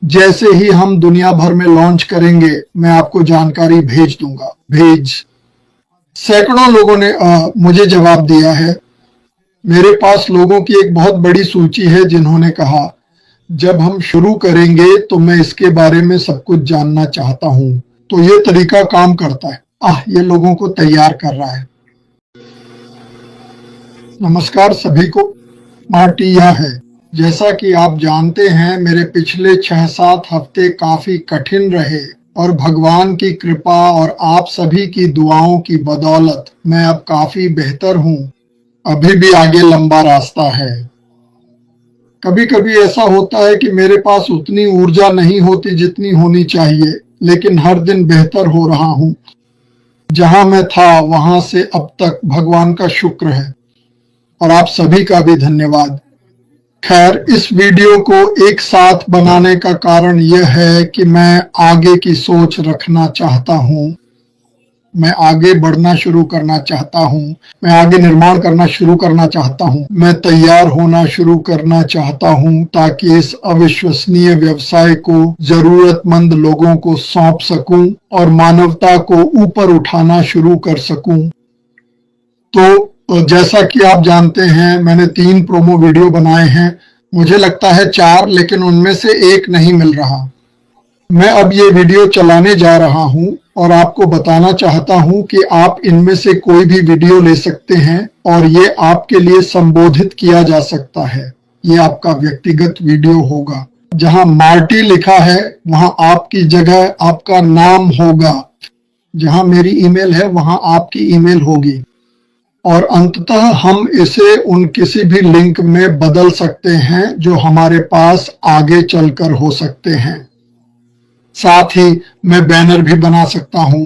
जैसे ही हम दुनिया भर में लॉन्च करेंगे मैं आपको जानकारी भेज दूंगा। सैकड़ों लोगों ने मुझे जवाब दिया है। मेरे पास लोगों की एक बहुत बड़ी सूची है जिन्होंने कहा जब हम शुरू करेंगे तो मैं इसके बारे में सब कुछ जानना चाहता हूं। तो ये तरीका काम करता है। ये लोगों को तैयार कर रहा है। नमस्कार सभी को, मार्टी यह है। जैसा कि आप जानते हैं मेरे पिछले 6-7 हफ्ते काफी कठिन रहे और भगवान की कृपा और आप सभी की दुआओं की बदौलत मैं अब काफी बेहतर हूं। अभी भी आगे लंबा रास्ता है। कभी कभी ऐसा होता है कि मेरे पास उतनी ऊर्जा नहीं होती जितनी होनी चाहिए, लेकिन हर दिन बेहतर हो रहा हूं। जहां मैं था वहां से अब तक भगवान का शुक्र है और आप सभी का भी धन्यवाद। खैर, इस वीडियो को एक साथ बनाने का कारण यह है कि मैं आगे की सोच रखना चाहता हूं। मैं आगे बढ़ना शुरू करना चाहता हूं। मैं आगे निर्माण करना शुरू करना चाहता हूं। मैं तैयार होना शुरू करना चाहता हूं ताकि इस अविश्वसनीय व्यवसाय को जरूरतमंद लोगों को सौंप सकूं और मानवता को ऊपर उठाना शुरू कर सकूं। तो जैसा कि आप जानते हैं मैंने 3 प्रोमो वीडियो बनाए हैं। मुझे लगता है 4, लेकिन उनमें से एक नहीं मिल रहा। मैं अब ये वीडियो चलाने जा रहा हूं और आपको बताना चाहता हूं कि आप इनमें से कोई भी वीडियो ले सकते हैं और ये आपके लिए संबोधित किया जा सकता है। ये आपका व्यक्तिगत वीडियो होगा। जहां मार्टी लिखा है वहां आपकी जगह आपका नाम होगा। जहां मेरी ईमेल है वहां आपकी ईमेल होगी और अंततः हम इसे उन किसी भी लिंक में बदल सकते हैं जो हमारे पास आगे चलकर हो सकते हैं। साथ ही मैं बैनर भी बना सकता हूं।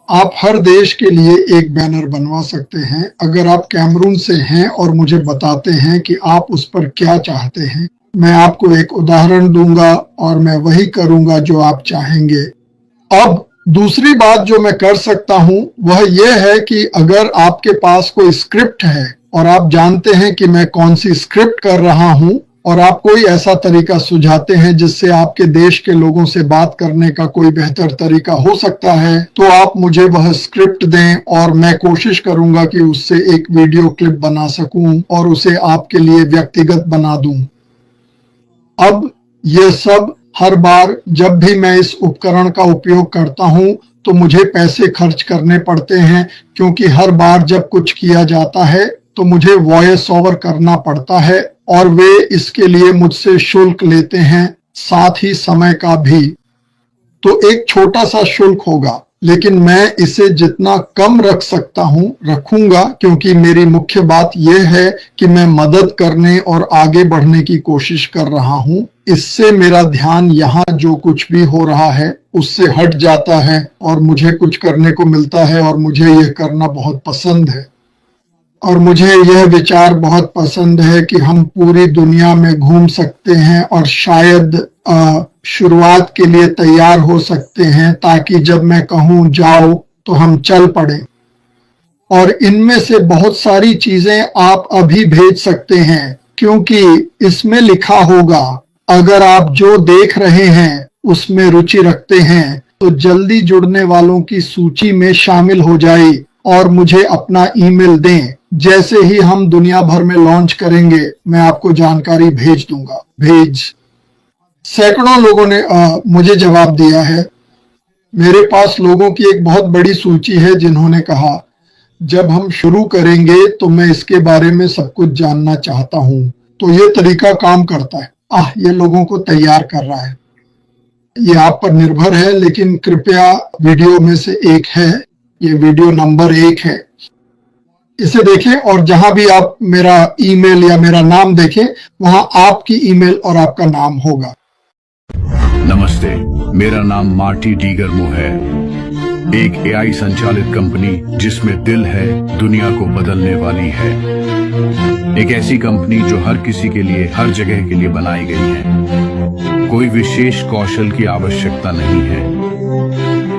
आप हर देश के लिए एक बैनर बनवा सकते हैं। अगर आप कैमरून से हैं और मुझे बताते हैं कि आप उस पर क्या चाहते हैं, मैं आपको एक उदाहरण दूंगा और मैं वही करूंगा जो आप चाहेंगे। अब दूसरी बात जो मैं कर सकता हूं वह यह है कि अगर आपके पास कोई स्क्रिप्ट है और आप जानते हैं कि मैं कौन सी स्क्रिप्ट कर रहा हूं और आप कोई ऐसा तरीका सुझाते हैं जिससे आपके देश के लोगों से बात करने का कोई बेहतर तरीका हो सकता है, तो आप मुझे वह स्क्रिप्ट दें और मैं कोशिश करूंगा कि उससे एक वीडियो क्लिप बना सकूं और उसे आपके लिए व्यक्तिगत बना दूं। अब यह सब हर बार जब भी मैं इस उपकरण का उपयोग करता हूं तो मुझे पैसे खर्च करने पड़ते हैं, क्योंकि हर बार जब कुछ किया जाता है तो मुझे वॉइस ओवर करना पड़ता है और वे इसके लिए मुझसे शुल्क लेते हैं, साथ ही समय का भी। तो एक छोटा सा शुल्क होगा, लेकिन मैं इसे जितना कम रख सकता हूं रखूंगा, क्योंकि मेरी मुख्य बात यह है कि मैं मदद करने और आगे बढ़ने की कोशिश कर रहा हूं। इससे मेरा ध्यान यहाँ जो कुछ भी हो रहा है उससे हट जाता है और मुझे कुछ करने को मिलता है और मुझे यह करना बहुत पसंद है। और मुझे यह विचार बहुत पसंद है कि हम पूरी दुनिया में घूम सकते हैं और शायद शुरुआत के लिए तैयार हो सकते हैं, ताकि जब मैं कहूँ जाओ तो हम चल पड़े। और इनमें से बहुत सारी चीजें आप अभी भेज सकते हैं, क्योंकि इसमें लिखा होगा अगर आप जो देख रहे हैं उसमें रुचि रखते हैं तो जल्दी जुड़ने वालों की सूची में शामिल हो जाए और मुझे अपना ईमेल दें। जैसे ही हम दुनिया भर में लॉन्च करेंगे मैं आपको जानकारी भेज दूंगा। सैकड़ों लोगों ने मुझे जवाब दिया है। मेरे पास लोगों की एक बहुत बड़ी सूची है जिन्होंने कहा जब हम शुरू करेंगे तो मैं इसके बारे में सब कुछ जानना चाहता हूं। तो ये तरीका काम करता है। ये लोगों को तैयार कर रहा है। ये आप पर निर्भर है, लेकिन कृपया वीडियो में से एक है, ये वीडियो नंबर 1 है, इसे देखें और जहां भी आप मेरा ईमेल या मेरा नाम देखें वहां आपकी ईमेल और आपका नाम होगा। नमस्ते, मेरा नाम मार्टी डीगरमो है। एक एआई संचालित कंपनी जिसमें दिल है, दुनिया को बदलने वाली है। एक ऐसी कंपनी जो हर किसी के लिए, हर जगह के लिए बनाई गई है। कोई विशेष कौशल की आवश्यकता नहीं है।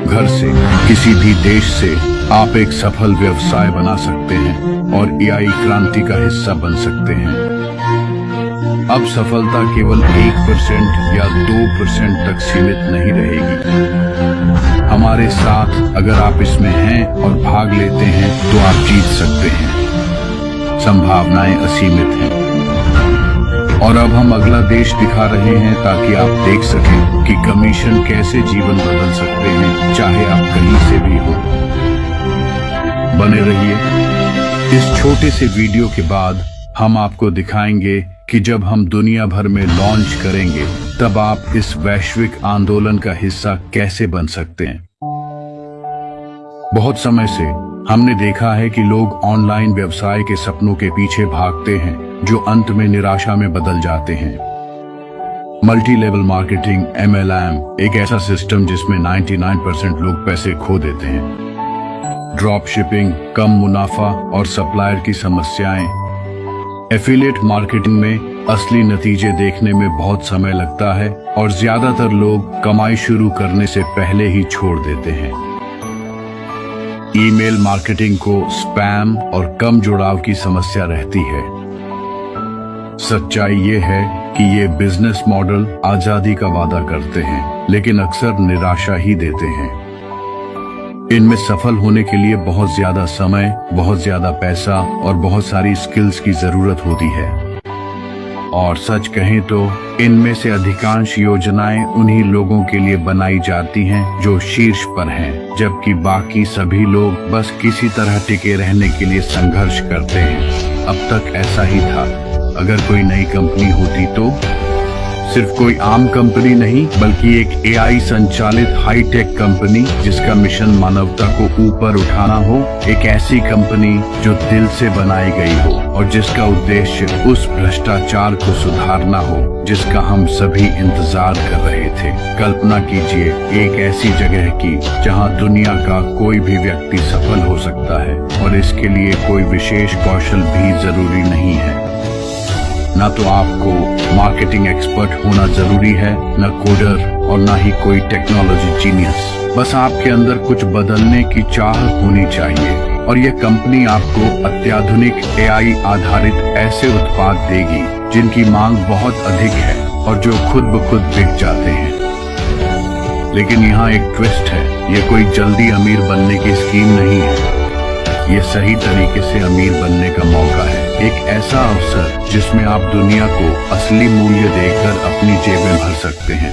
घर से, किसी भी देश से आप एक सफल व्यवसाय बना सकते हैं और एआई क्रांति का हिस्सा बन सकते हैं। अब सफलता केवल 1% या 2% तक सीमित नहीं रहेगी। हमारे साथ अगर आप इसमें हैं और भाग लेते हैं तो आप जीत सकते हैं। संभावनाएं असीमित हैं। और अब हम अगला देश दिखा रहे हैं ताकि आप देख सकें कि कमीशन कैसे जीवन बदल सकते हैं, चाहे आप कहीं से भी हो। बने रहिए। इस छोटे से वीडियो के बाद हम आपको दिखाएंगे कि जब हम दुनिया भर में लॉन्च करेंगे तब आप इस वैश्विक आंदोलन का हिस्सा कैसे बन सकते हैं। बहुत समय से हमने देखा है कि लोग ऑनलाइन व्यवसाय के सपनों के पीछे भागते हैं जो अंत में निराशा में बदल जाते हैं। मल्टी लेवल मार्केटिंग MLM एक ऐसा सिस्टम जिसमें 99% लोग पैसे खो देते हैं। ड्रॉप शिपिंग, कम मुनाफा और सप्लायर की समस्याएं। एफिलिएट मार्केटिंग में असली नतीजे देखने में बहुत समय लगता है और ज्यादातर लोग कमाई शुरू करने से पहले ही छोड़ देते हैं। ईमेल मार्केटिंग को स्पैम और कम जुड़ाव की समस्या रहती है। सच्चाई ये है कि ये बिजनेस मॉडल आजादी का वादा करते हैं लेकिन अक्सर निराशा ही देते हैं। इनमें सफल होने के लिए बहुत ज्यादा समय, बहुत ज्यादा पैसा और बहुत सारी स्किल्स की जरूरत होती है। और सच कहें तो इनमें से अधिकांश योजनाएं उन्हीं लोगों के लिए बनाई जाती हैं जो शीर्ष पर हैं, जबकि बाकी सभी लोग बस किसी तरह टिके रहने के लिए संघर्ष करते हैं। अब तक ऐसा ही था। अगर कोई नई कंपनी होती तो सिर्फ कोई आम कंपनी नहीं बल्कि एक AI संचालित हाईटेक कंपनी जिसका मिशन मानवता को ऊपर उठाना हो। एक ऐसी कंपनी जो दिल से बनाई गई हो और जिसका उद्देश्य उस भ्रष्टाचार को सुधारना हो जिसका हम सभी इंतजार कर रहे थे। कल्पना कीजिए एक ऐसी जगह की जहां दुनिया का कोई भी व्यक्ति सफल हो सकता है और इसके लिए कोई विशेष कौशल भी जरूरी नहीं है। ना तो आपको मार्केटिंग एक्सपर्ट होना जरूरी है, न कोडर और ना ही कोई टेक्नोलॉजी जीनियस। बस आपके अंदर कुछ बदलने की चाहत होनी चाहिए और यह कंपनी आपको अत्याधुनिक AI आधारित ऐसे उत्पाद देगी जिनकी मांग बहुत अधिक है और जो खुद ब खुद बिक जाते हैं। लेकिन यहाँ एक ट्विस्ट है, ये कोई जल्दी अमीर बनने की स्कीम नहीं है। ये सही तरीके से अमीर बनने का मौका है। एक ऐसा अवसर जिसमें आप दुनिया को असली मूल्य देकर अपनी जेबें भर सकते हैं।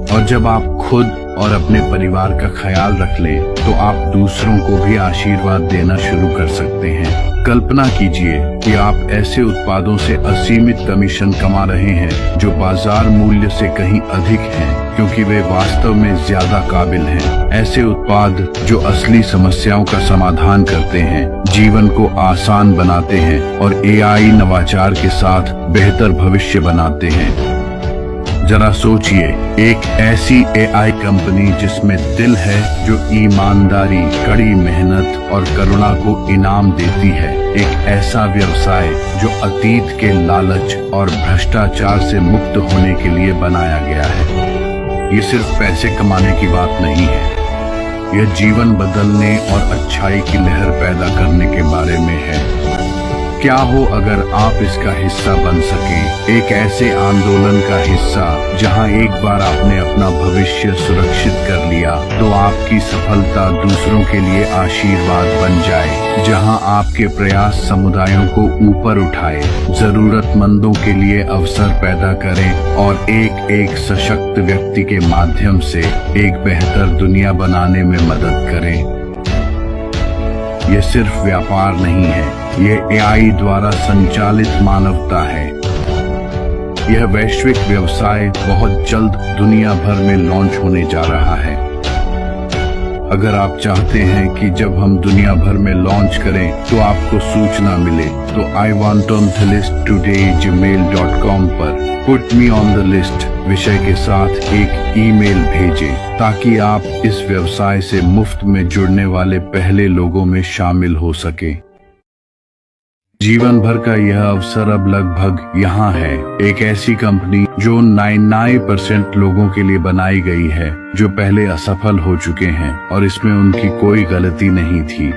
और जब आप खुद और अपने परिवार का ख्याल रख लें तो आप दूसरों को भी आशीर्वाद देना शुरू कर सकते हैं। कल्पना कीजिए कि आप ऐसे उत्पादों से असीमित कमीशन कमा रहे हैं जो बाजार मूल्य से कहीं अधिक हैं क्योंकि वे वास्तव में ज्यादा काबिल हैं। ऐसे उत्पाद जो असली समस्याओं का समाधान करते हैं, जीवन को आसान बनाते हैं और AI नवाचार के साथ बेहतर भविष्य बनाते हैं। जरा सोचिए, एक ऐसी AI कंपनी जिसमें दिल है, जो ईमानदारी, कड़ी मेहनत और करुणा को इनाम देती है। एक ऐसा व्यवसाय जो अतीत के लालच और भ्रष्टाचार से मुक्त होने के लिए बनाया गया है। ये सिर्फ पैसे कमाने की बात नहीं है, यह जीवन बदलने और अच्छाई की लहर पैदा करने के बारे में है। क्या हो अगर आप इसका हिस्सा बन सके, एक ऐसे आंदोलन का हिस्सा जहां एक बार आपने अपना भविष्य सुरक्षित कर लिया तो आपकी सफलता दूसरों के लिए आशीर्वाद बन जाए, जहां आपके प्रयास समुदायों को ऊपर उठाए, जरूरतमंदों के लिए अवसर पैदा करें और एक एक सशक्त व्यक्ति के माध्यम से एक बेहतर दुनिया बनाने में मदद करें। ये सिर्फ व्यापार नहीं है, यह AI द्वारा संचालित मानवता है। यह वैश्विक व्यवसाय बहुत जल्द दुनिया भर में लॉन्च होने जा रहा है। अगर आप चाहते हैं कि जब हम दुनिया भर में लॉन्च करें तो आपको सूचना मिले तो I want on the list today gmail.com पर Put me on the list विषय के साथ एक ईमेल भेजें ताकि आप इस व्यवसाय से मुफ्त में जुड़ने वाले पहले लोगों में शामिल हो सके। जीवन भर का यह अवसर अब लगभग यहाँ है। एक ऐसी कंपनी जो 99% लोगों के लिए बनाई गई है जो पहले असफल हो चुके हैं और इसमें उनकी कोई गलती नहीं थी।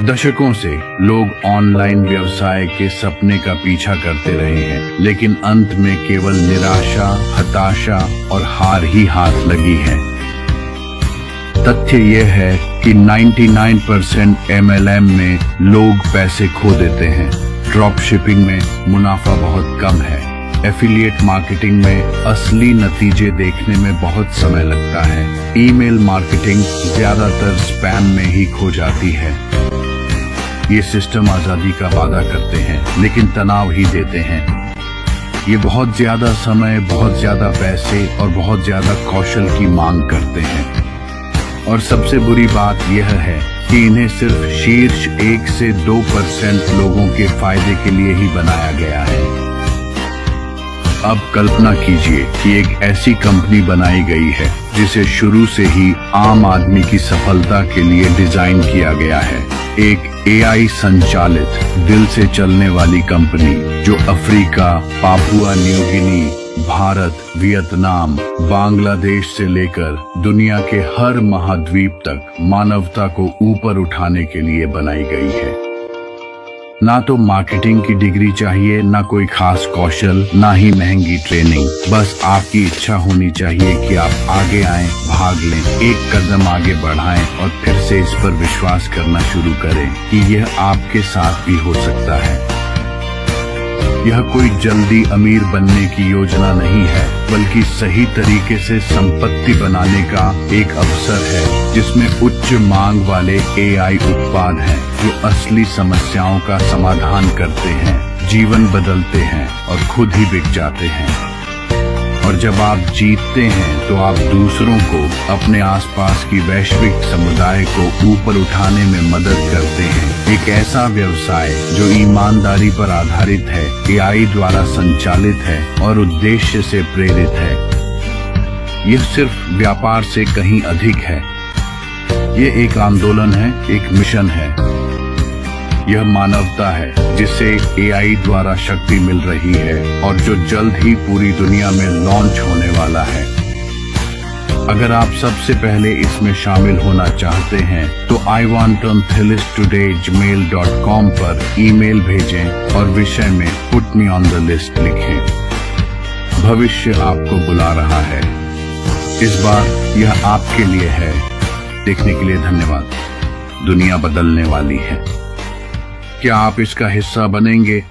दशकों से लोग ऑनलाइन व्यवसाय के सपने का पीछा करते रहे हैं, लेकिन अंत में केवल निराशा, हताशा और हार ही हाथ लगी है। तथ्य यह है कि 99% MLM में लोग पैसे खो देते हैं। ड्रॉप शिपिंग में मुनाफा बहुत कम है। एफिलिएट मार्केटिंग में असली नतीजे देखने में बहुत समय लगता है। ईमेल मार्केटिंग ज्यादातर स्पैम में ही खो जाती है। ये सिस्टम आजादी का वादा करते हैं, लेकिन तनाव ही देते हैं। ये बहुत ज्यादा समय, बहुत ज्यादा पैसे और बहुत ज्यादा कौशल की मांग करते हैं। और सबसे बुरी बात यह है कि इन्हें सिर्फ शीर्ष 1 से 2% लोगों के फायदे के लिए ही बनाया गया है। अब कल्पना कीजिए कि एक ऐसी कंपनी बनाई गई है जिसे शुरू से ही आम आदमी की सफलता के लिए डिजाइन किया गया है। एक AI संचालित, दिल से चलने वाली कंपनी जो Africa, Papua New Guinea, Bharat, Vietnam, Bangladesh से लेकर दुनिया के हर महाद्वीप तक मानवता को ऊपर उठाने के लिए बनाई गई है। ना तो मार्केटिंग की डिग्री चाहिए, ना कोई खास कौशल, ना ही महंगी ट्रेनिंग। बस आपकी इच्छा होनी चाहिए कि आप आगे आएं, भाग लें, एक कदम आगे बढ़ाएं और फिर से इस पर विश्वास करना शुरू करें कि यह आपके साथ भी हो सकता है। यह कोई जल्दी अमीर बनने की योजना नहीं है, बल्कि सही तरीके से संपत्ति बनाने का एक अवसर है, जिसमें उच्च मांग वाले AI उत्पाद हैं जो असली समस्याओं का समाधान करते हैं, जीवन बदलते हैं और खुद ही बिक जाते हैं। और जब आप जीतते हैं तो आप दूसरों को, अपने आसपास की वैश्विक समुदाय को ऊपर उठाने में मदद करते हैं। एक ऐसा व्यवसाय जो ईमानदारी पर आधारित है, AI द्वारा संचालित है और उद्देश्य से प्रेरित है। यह सिर्फ व्यापार से कहीं अधिक है। ये एक आंदोलन है, एक मिशन है। यह मानवता है जिसे AI द्वारा शक्ति मिल रही है और जो जल्द ही पूरी दुनिया में लॉन्च होने वाला है। अगर आप सबसे पहले इसमें शामिल होना चाहते हैं तो iwantonthillistoday@gmail.com पर ईमेल भेजें और विषय में put me on the list लिखें। भविष्य आपको बुला रहा है। इस बार यह आपके लिए है। देखने के लिए धन्यवाद। दुनिया बदलने वाली है। क्या आप इसका हिस्सा बनेंगे?